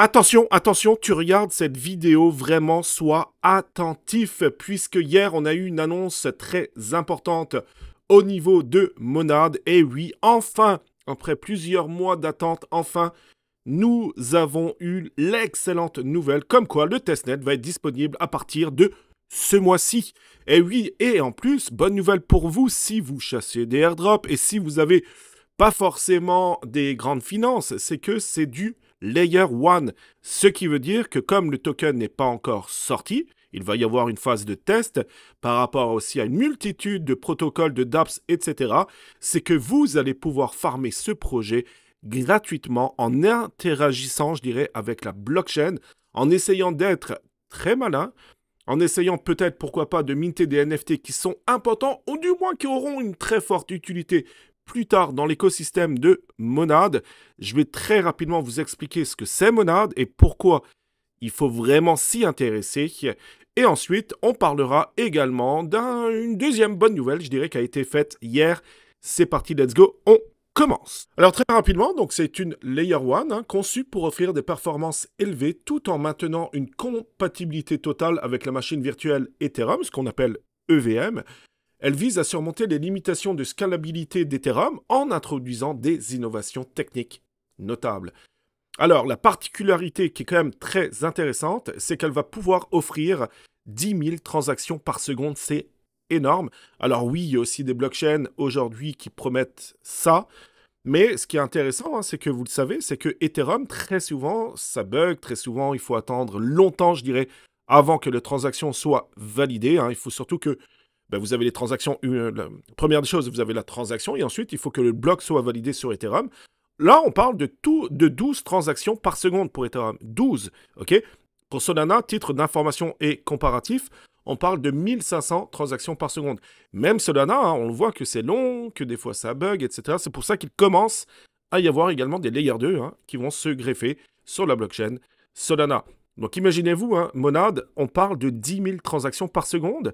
Attention, attention, tu regardes cette vidéo, vraiment, sois attentif, puisque hier, on a eu une annonce très importante au niveau de Monad. Et oui, enfin, après plusieurs mois d'attente, enfin, nous avons eu l'excellente nouvelle, comme quoi le testnet va être disponible à partir de ce mois-ci. Et oui, et en plus, bonne nouvelle pour vous si vous chassez des airdrops et si vous avez pas forcément des grandes finances, c'est que c'est du Layer 1. Ce qui veut dire que comme le token n'est pas encore sorti, il va y avoir une phase de test par rapport aussi à une multitude de protocoles de dApps, etc. C'est que vous allez pouvoir farmer ce projet gratuitement en interagissant, je dirais, avec la blockchain, en essayant d'être très malin, en essayant peut-être, pourquoi pas, de minter des NFT qui sont importants, ou du moins qui auront une très forte utilité plus tard dans l'écosystème de Monad. Je vais très rapidement vous expliquer ce que c'est Monad et pourquoi il faut vraiment s'y intéresser. Et ensuite, on parlera également d'une deuxième bonne nouvelle, je dirais, qui a été faite hier. C'est parti, let's go, on commence. Alors très rapidement, donc c'est une Layer 1 conçue pour offrir des performances élevées tout en maintenant une compatibilité totale avec la machine virtuelle Ethereum, ce qu'on appelle EVM. Elle vise à surmonter les limitations de scalabilité d'Ethereum en introduisant des innovations techniques notables. Alors, la particularité qui est quand même très intéressante, c'est qu'elle va pouvoir offrir 10 000 transactions par seconde. C'est énorme. Alors oui, il y a aussi des blockchains aujourd'hui qui promettent ça. Mais ce qui est intéressant, c'est que vous le savez, c'est que Ethereum, très souvent, ça bug. Très souvent, il faut attendre longtemps, je dirais, avant que les transactions soient validées. Il faut surtout que vous avez les transactions. Première des choses, vous avez la transaction et ensuite, il faut que le bloc soit validé sur Ethereum. Là, on parle de 12 transactions par seconde pour Ethereum. 12, ok? Pour Solana, titre d'information et comparatif, on parle de 1500 transactions par seconde. Même Solana, on le voit que c'est long, que des fois ça bug, etc. C'est pour ça qu'il commence à y avoir également des Layer 2 qui vont se greffer sur la blockchain Solana. Donc imaginez-vous, Monad, on parle de 10 000 transactions par seconde.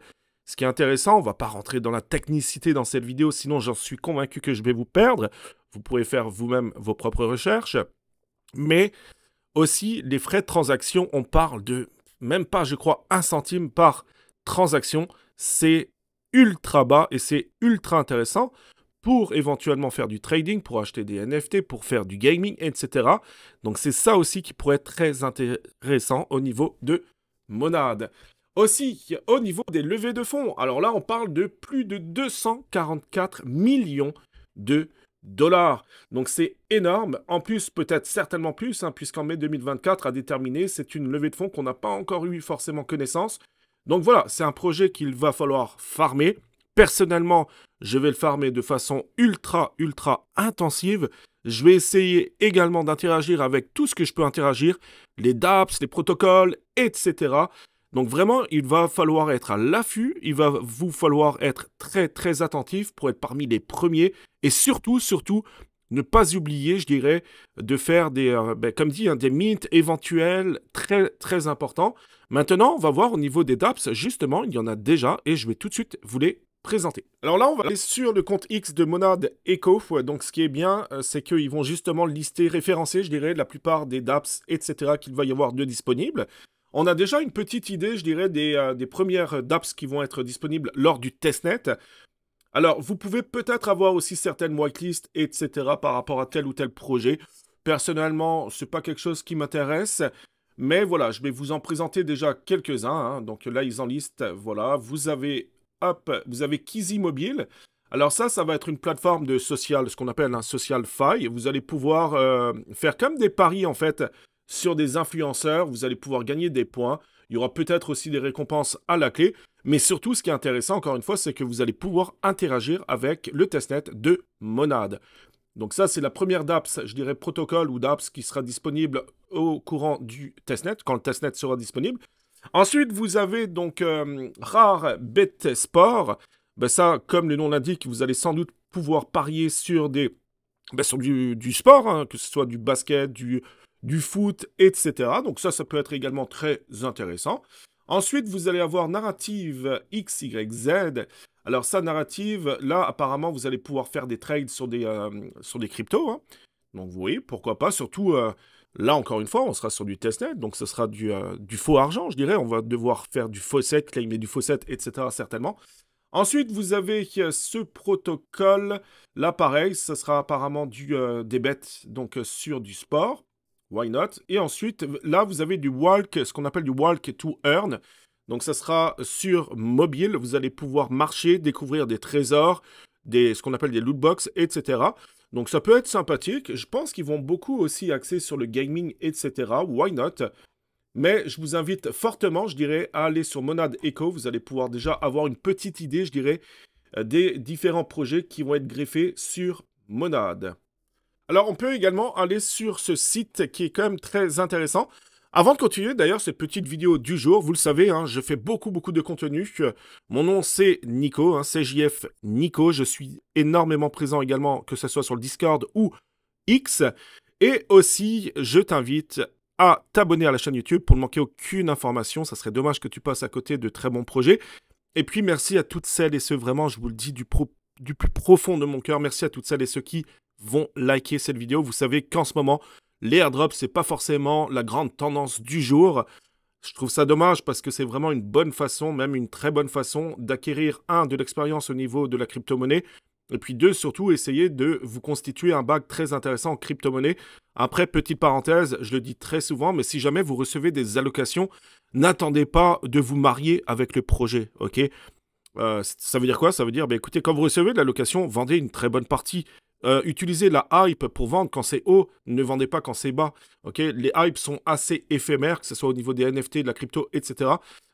Ce qui est intéressant, on ne va pas rentrer dans la technicité dans cette vidéo, sinon j'en suis convaincu que je vais vous perdre. Vous pourrez faire vous-même vos propres recherches. Mais aussi, les frais de transaction, on parle de même pas, je crois, 1 centime par transaction. C'est ultra bas et c'est ultra intéressant pour éventuellement faire du trading, pour acheter des NFT, pour faire du gaming, etc. Donc c'est ça aussi qui pourrait être très intéressant au niveau de Monad. Aussi, au niveau des levées de fonds, alors là, on parle de plus de 244 millions de dollars. Donc c'est énorme. En plus, peut-être certainement plus, puisqu'en mai 2024, à déterminer, c'est une levée de fonds qu'on n'a pas encore eu forcément connaissance. Donc voilà, c'est un projet qu'il va falloir farmer. Personnellement, je vais le farmer de façon ultra intensive. Je vais essayer également d'interagir avec tout ce que je peux interagir, les dApps, les protocoles, etc. Donc vraiment, il va falloir être à l'affût, il va vous falloir être très attentif pour être parmi les premiers et surtout, ne pas oublier, je dirais, de faire des, comme dit, des mints éventuels très importants. Maintenant, on va voir au niveau des dApps, justement, il y en a déjà et je vais tout de suite vous les présenter. Alors là, on va aller sur le compte X de Monad Echo. Donc ce qui est bien, c'est qu'ils vont justement lister, référencer, je dirais, la plupart des dApps, etc. qu'il va y avoir de disponibles. On a déjà une petite idée, je dirais, des premières dApps qui vont être disponibles lors du testnet. Alors, vous pouvez peut-être avoir aussi certaines whitelists, etc. par rapport à tel ou tel projet. Personnellement, ce n'est pas quelque chose qui m'intéresse. Mais voilà, je vais vous en présenter déjà quelques-uns. Donc là, ils en listent, voilà. Vous avez Kizzy Mobile. Alors ça va être une plateforme de social, ce qu'on appelle un social fi. Vous allez pouvoir faire comme des paris, en fait, sur des influenceurs, vous allez pouvoir gagner des points. Il y aura peut-être aussi des récompenses à la clé. Mais surtout, ce qui est intéressant, encore une fois, c'est que vous allez pouvoir interagir avec le testnet de Monad. Donc ça, c'est la première dApps, je dirais protocole ou dApps qui sera disponible au courant du testnet, quand le testnet sera disponible. Ensuite, vous avez donc Rare Bet Sport. Ça, comme le nom l'indique, vous allez sans doute pouvoir parier sur sur du sport, que ce soit du basket, du foot, etc. Donc ça peut être également très intéressant. Ensuite, vous allez avoir Narrative XYZ. Alors ça, Narrative, là, apparemment, vous allez pouvoir faire des trades sur des cryptos. Donc vous voyez, pourquoi pas. Surtout, Là, encore une fois, on sera sur du testnet, donc ce sera du faux argent, je dirais. On va devoir faire du faucet, claimer du faucet, etc. certainement. Ensuite, vous avez ce protocole. Là, pareil, ce sera apparemment des bêtes donc sur du sport. Why not? Et ensuite, là, vous avez du walk, ce qu'on appelle du walk to earn. Donc, ça sera sur mobile. Vous allez pouvoir marcher, découvrir des trésors, ce qu'on appelle des loot box, etc. Donc, ça peut être sympathique. Je pense qu'ils vont beaucoup aussi axer sur le gaming, etc. Why not? Mais je vous invite fortement, je dirais, à aller sur Monad Echo. Vous allez pouvoir déjà avoir une petite idée, je dirais, des différents projets qui vont être greffés sur Monad. Alors, on peut également aller sur ce site qui est quand même très intéressant. Avant de continuer, d'ailleurs, cette petite vidéo du jour, vous le savez, hein, je fais beaucoup de contenu. Mon nom, c'est Nico, hein, CJF Nico. Je suis énormément présent également, que ce soit sur le Discord ou X. Et aussi, je t'invite à t'abonner à la chaîne YouTube pour ne manquer aucune information. Ça serait dommage que tu passes à côté de très bons projets. Et puis, merci à toutes celles et ceux, vraiment, je vous le dis du plus profond de mon cœur, merci à toutes celles et ceux qui vont liker cette vidéo. Vous savez qu'en ce moment, les airdrops, c'est pas forcément la grande tendance du jour. Je trouve ça dommage parce que c'est vraiment une bonne façon, même une très bonne façon d'acquérir, de l'expérience au niveau de la crypto-monnaie. Et puis deux, surtout, essayez de vous constituer un bag très intéressant en crypto-monnaie. Après, petite parenthèse, je le dis très souvent, mais si jamais vous recevez des allocations, n'attendez pas de vous marier avec le projet, ok? Ça veut dire quoi? Ça veut dire, écoutez, quand vous recevez de l'allocation, vendez une très bonne partie. Utilisez la hype pour vendre quand c'est haut, ne vendez pas quand c'est bas. Ok, les hypes sont assez éphémères, que ce soit au niveau des NFT, de la crypto, etc.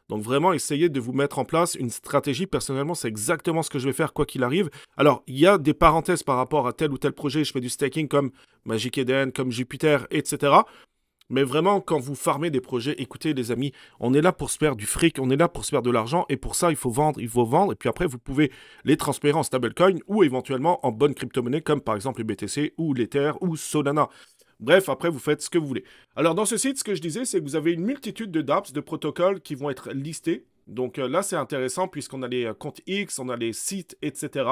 Donc vraiment, essayez de vous mettre en place une stratégie. Personnellement, c'est exactement ce que je vais faire quoi qu'il arrive. Alors, il y a des parenthèses par rapport à tel ou tel projet. Je fais du staking comme Magic Eden, comme Jupiter, etc. Mais vraiment, quand vous farmez des projets, écoutez les amis, on est là pour se faire du fric, on est là pour se faire de l'argent, et pour ça, il faut vendre, et puis après, vous pouvez les transférer en stablecoin, ou éventuellement en bonne crypto-monnaie, comme par exemple le BTC, ou l'Ether, ou Solana. Bref, après, vous faites ce que vous voulez. Alors, dans ce site, ce que je disais, c'est que vous avez une multitude de dApps, de protocoles qui vont être listés. Donc là, c'est intéressant, puisqu'on a les comptes X, on a les sites, etc.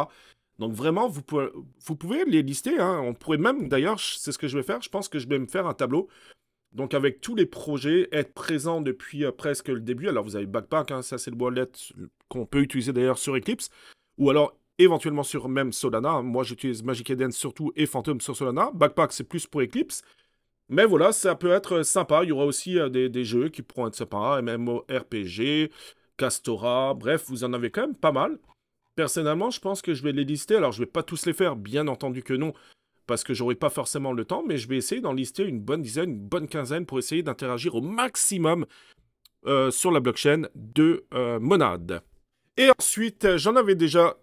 Donc vraiment, vous pouvez les lister, hein. On pourrait même, d'ailleurs, c'est ce que je vais faire, je pense que je vais me faire un tableau. Donc avec tous les projets, être présent depuis presque le début. Alors vous avez Backpack, hein, ça c'est le wallet qu'on peut utiliser d'ailleurs sur Eclipse. Ou alors éventuellement sur même Solana. Moi j'utilise Magic Eden surtout et Phantom sur Solana. Backpack c'est plus pour Eclipse. Mais voilà, ça peut être sympa. Il y aura aussi des jeux qui pourront être sympas. MMORPG, Castora, bref, vous en avez quand même pas mal. Personnellement, je pense que je vais les lister. Alors je vais pas tous les faire, bien entendu que non, parce que j'aurai pas forcément le temps, mais je vais essayer d'en lister une bonne dizaine, une bonne quinzaine pour essayer d'interagir au maximum sur la blockchain de Monad. Et ensuite, j'en avais déjà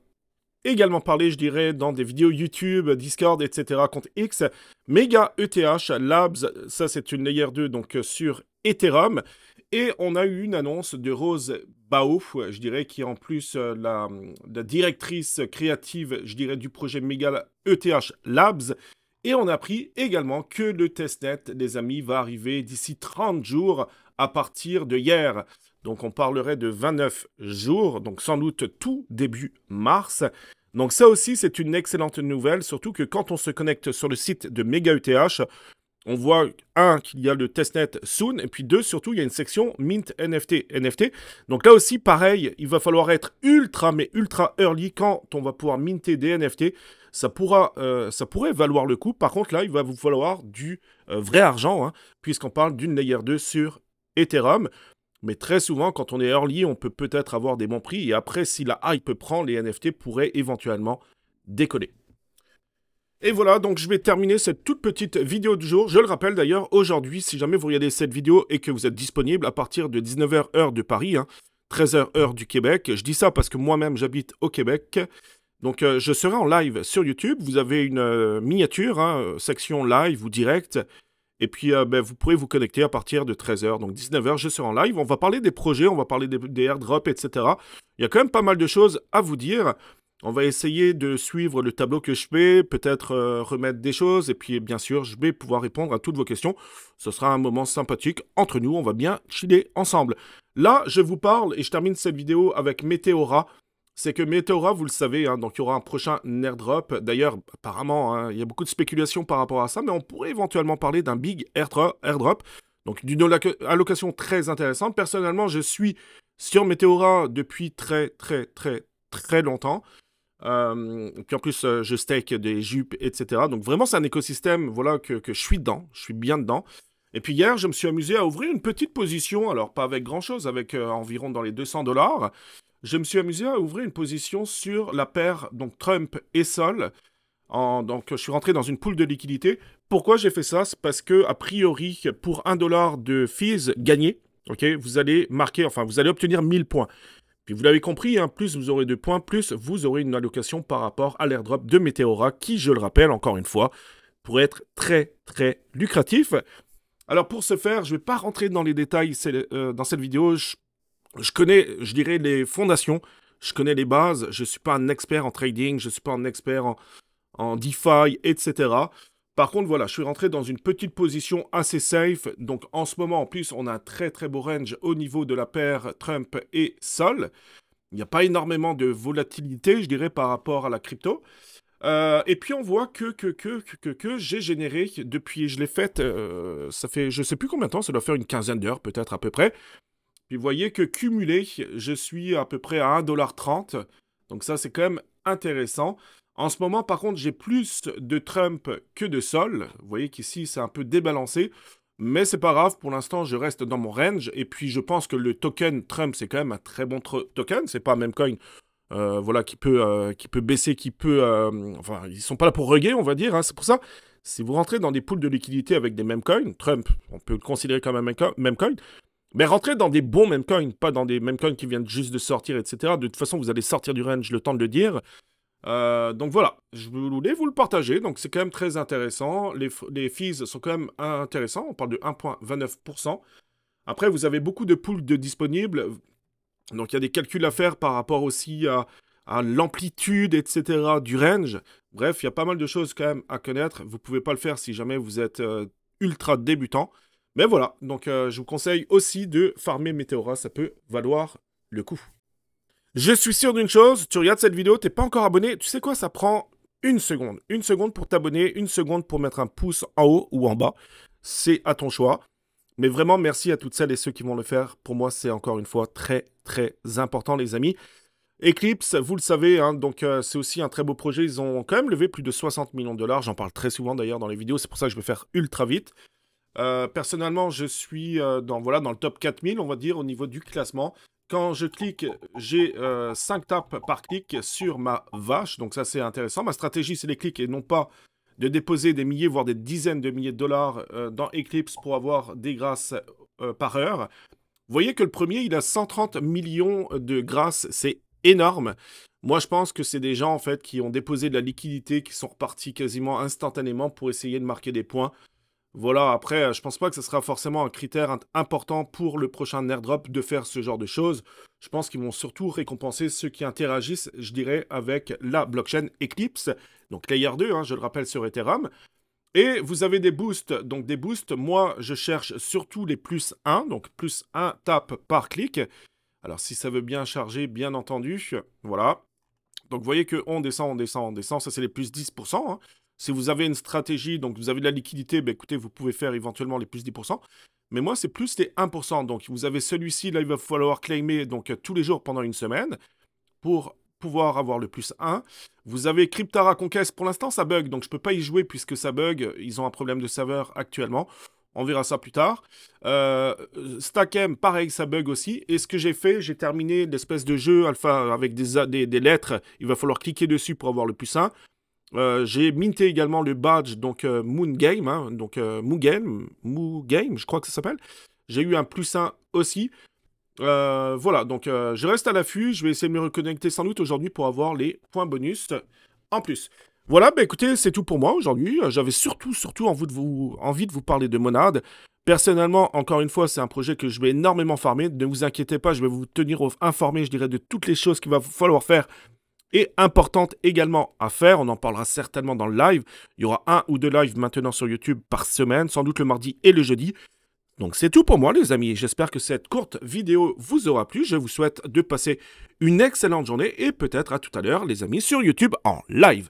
également parlé, je dirais, dans des vidéos YouTube, Discord, etc. contre X. Mega ETH Labs, ça c'est une layer 2 donc sur Ethereum. Et on a eu une annonce de Rose Bao, je dirais, qui est en plus la directrice créative, je dirais, du projet Mega ETH Labs. Et on a appris également que le testnet, les amis, va arriver d'ici 30 jours à partir de hier. Donc on parlerait de 29 jours, donc sans doute tout début mars. Donc ça aussi, c'est une excellente nouvelle, surtout que quand on se connecte sur le site de Mega ETH, on voit, qu'il y a le testnet soon, et puis deux, surtout, il y a une section Mint NFT. Donc là aussi, pareil, il va falloir être ultra, mais ultra early quand on va pouvoir minter des NFT. Ça pourrait valoir le coup. Par contre, là, il va vous falloir du vrai argent, hein, puisqu'on parle d'une layer 2 sur Ethereum. Mais très souvent, quand on est early, on peut peut-être avoir des bons prix. Et après, si la hype prend, les NFT pourraient éventuellement décoller. Et voilà, donc je vais terminer cette toute petite vidéo du jour. Je le rappelle d'ailleurs, aujourd'hui, si jamais vous regardez cette vidéo et que vous êtes disponible à partir de 19h heure de Paris, 13h heure du Québec, je dis ça parce que moi-même j'habite au Québec. Donc je serai en live sur YouTube, vous avez une miniature, section live ou direct, et puis vous pourrez vous connecter à partir de 13h, donc 19h je serai en live. On va parler des projets, on va parler des airdrops, etc. Il y a quand même pas mal de choses à vous dire. On va essayer de suivre le tableau que je fais, peut-être remettre des choses, et puis bien sûr, je vais pouvoir répondre à toutes vos questions. Ce sera un moment sympathique entre nous, on va bien chiller ensemble. Là, je vous parle, et je termine cette vidéo avec Meteora. c'est que Meteora, vous le savez, hein, donc il y aura un prochain airdrop. D'ailleurs, apparemment, hein, il y a beaucoup de spéculations par rapport à ça, mais on pourrait éventuellement parler d'un big airdrop, donc d'une allocation très intéressante. Personnellement, je suis sur Meteora depuis très longtemps. Puis en plus, je stake des jupes, etc. Donc vraiment, c'est un écosystème voilà, que je suis dedans, je suis bien dedans. Et puis hier, je me suis amusé à ouvrir une petite position, alors pas avec grand-chose, avec environ dans les 200 $. Je me suis amusé à ouvrir une position sur la paire donc Trump et Sol. Donc je suis rentré dans une pool de liquidité. Pourquoi j'ai fait ça? C'est parce que, a priori, pour 1 $ de fees gagné, okay, vous allez marquer, enfin vous allez obtenir 1000 points. Puis vous l'avez compris, hein, plus vous aurez de points, plus vous aurez une allocation par rapport à l'airdrop de Meteora, qui, je le rappelle encore une fois, pourrait être très lucratif. Alors pour ce faire, je ne vais pas rentrer dans les détails dans cette vidéo. Je connais, je dirais, les fondations, je connais les bases. Je ne suis pas un expert en trading, je ne suis pas un expert en DeFi, etc. Par contre, voilà, je suis rentré dans une petite position assez safe. Donc, en ce moment, en plus, on a un très beau range au niveau de la paire Trump et Sol. Il n'y a pas énormément de volatilité, je dirais, par rapport à la crypto. Et puis, on voit que j'ai généré, depuis, je l'ai faite, ça fait, je ne sais plus combien de temps, ça doit faire une quinzaine d'heures, peut-être, à peu près. Puis, vous voyez que cumulé, je suis à peu près à 1,30 $. Donc, ça, c'est quand même intéressant. En ce moment, par contre, j'ai plus de Trump que de Sol. Vous voyez qu'ici, c'est un peu débalancé. Mais c'est pas grave, pour l'instant, je reste dans mon range. Et puis, je pense que le token Trump, c'est quand même un très bon token. C'est pas un meme coin voilà, qui peut baisser, qui peut... enfin, ils sont pas là pour rugger, on va dire. Hein. C'est pour ça, si vous rentrez dans des pools de liquidité avec des meme coins, Trump, on peut le considérer comme un meme coin, mais rentrez dans des bons meme coins, pas dans des meme coins qui viennent juste de sortir, etc. De toute façon, vous allez sortir du range, le temps de le dire. Donc voilà, je voulais vous le partager, donc c'est quand même très intéressant, les fees sont quand même intéressants, on parle de 1,29%. Après, vous avez beaucoup de pools de disponibles, donc il y a des calculs à faire par rapport aussi à l'amplitude, etc. du range. Bref, il y a pas mal de choses quand même à connaître, vous pouvez pas le faire si jamais vous êtes ultra débutant. Mais voilà, donc je vous conseille aussi de farmer Meteora, ça peut valoir le coup. Je suis sûr d'une chose, tu regardes cette vidéo, t'es pas encore abonné, tu sais quoi, ça prend une seconde. Une seconde pour t'abonner, une seconde pour mettre un pouce en haut ou en bas. C'est à ton choix. Mais vraiment, merci à toutes celles et ceux qui vont le faire. Pour moi, c'est encore une fois très important, les amis. Eclipse, vous le savez, hein, donc c'est aussi un très beau projet. Ils ont quand même levé plus de 60 millions de $. J'en parle très souvent d'ailleurs dans les vidéos, c'est pour ça que je vais faire ultra vite. Personnellement, je suis dans le top 4000, on va dire, au niveau du classement. Quand je clique, j'ai 5 tapes par clic sur ma vache, donc ça c'est intéressant. Ma stratégie, c'est les clics et non pas de déposer des milliers, voire des dizaines de milliers de dollars dans Eclipse pour avoir des grâces par heure. Vous voyez que le premier, il a 130 millions de grâces, c'est énorme. Moi, je pense que c'est des gens en fait qui ont déposé de la liquidité, qui sont repartis quasiment instantanément pour essayer de marquer des points. Voilà, après, je pense pas que ce sera forcément un critère important pour le prochain airdrop de faire ce genre de choses. Je pense qu'ils vont surtout récompenser ceux qui interagissent, je dirais, avec la blockchain Eclipse, donc Layer 2, hein, je le rappelle, sur Ethereum. Et vous avez des boosts, donc des boosts, moi, je cherche surtout les plus 1, donc plus 1 tap par clic. Alors, si ça veut bien charger, bien entendu, voilà. Donc, vous voyez qu'on descend, on descend, on descend, ça c'est les plus 10%, hein. Si vous avez une stratégie, donc vous avez de la liquidité, ben écoutez, vous pouvez faire éventuellement les plus 10%. Mais moi, c'est plus les 1%. Donc, vous avez celui-ci, là, il va falloir claimer donc, tous les jours pendant une semaine pour pouvoir avoir le plus 1. Vous avez Cryptara Conquest. Pour l'instant, ça bug, donc je ne peux pas y jouer puisque ça bug. Ils ont un problème de serveur actuellement. On verra ça plus tard. StackM, pareil, ça bug aussi. Et ce que j'ai fait, j'ai terminé l'espèce de jeu alpha avec des lettres. Il va falloir cliquer dessus pour avoir le plus 1. J'ai minté également le badge, donc Moon Game, hein, donc Moo Game, je crois que ça s'appelle. J'ai eu un plus 1 aussi. Voilà, donc je reste à l'affût. Je vais essayer de me reconnecter sans doute aujourd'hui pour avoir les points bonus en plus. Voilà, bah écoutez, c'est tout pour moi aujourd'hui. J'avais surtout envie de vous parler de Monad. Personnellement, encore une fois, c'est un projet que je vais énormément farmer. Ne vous inquiétez pas, je vais vous tenir informé, je dirais, de toutes les choses qu'il va falloir faire. Et importante également à faire, on en parlera certainement dans le live. Il y aura 1 ou 2 lives maintenant sur YouTube par semaine, sans doute le mardi et le jeudi. Donc c'est tout pour moi les amis, j'espère que cette courte vidéo vous aura plu, je vous souhaite de passer une excellente journée et peut-être à tout à l'heure les amis sur YouTube en live.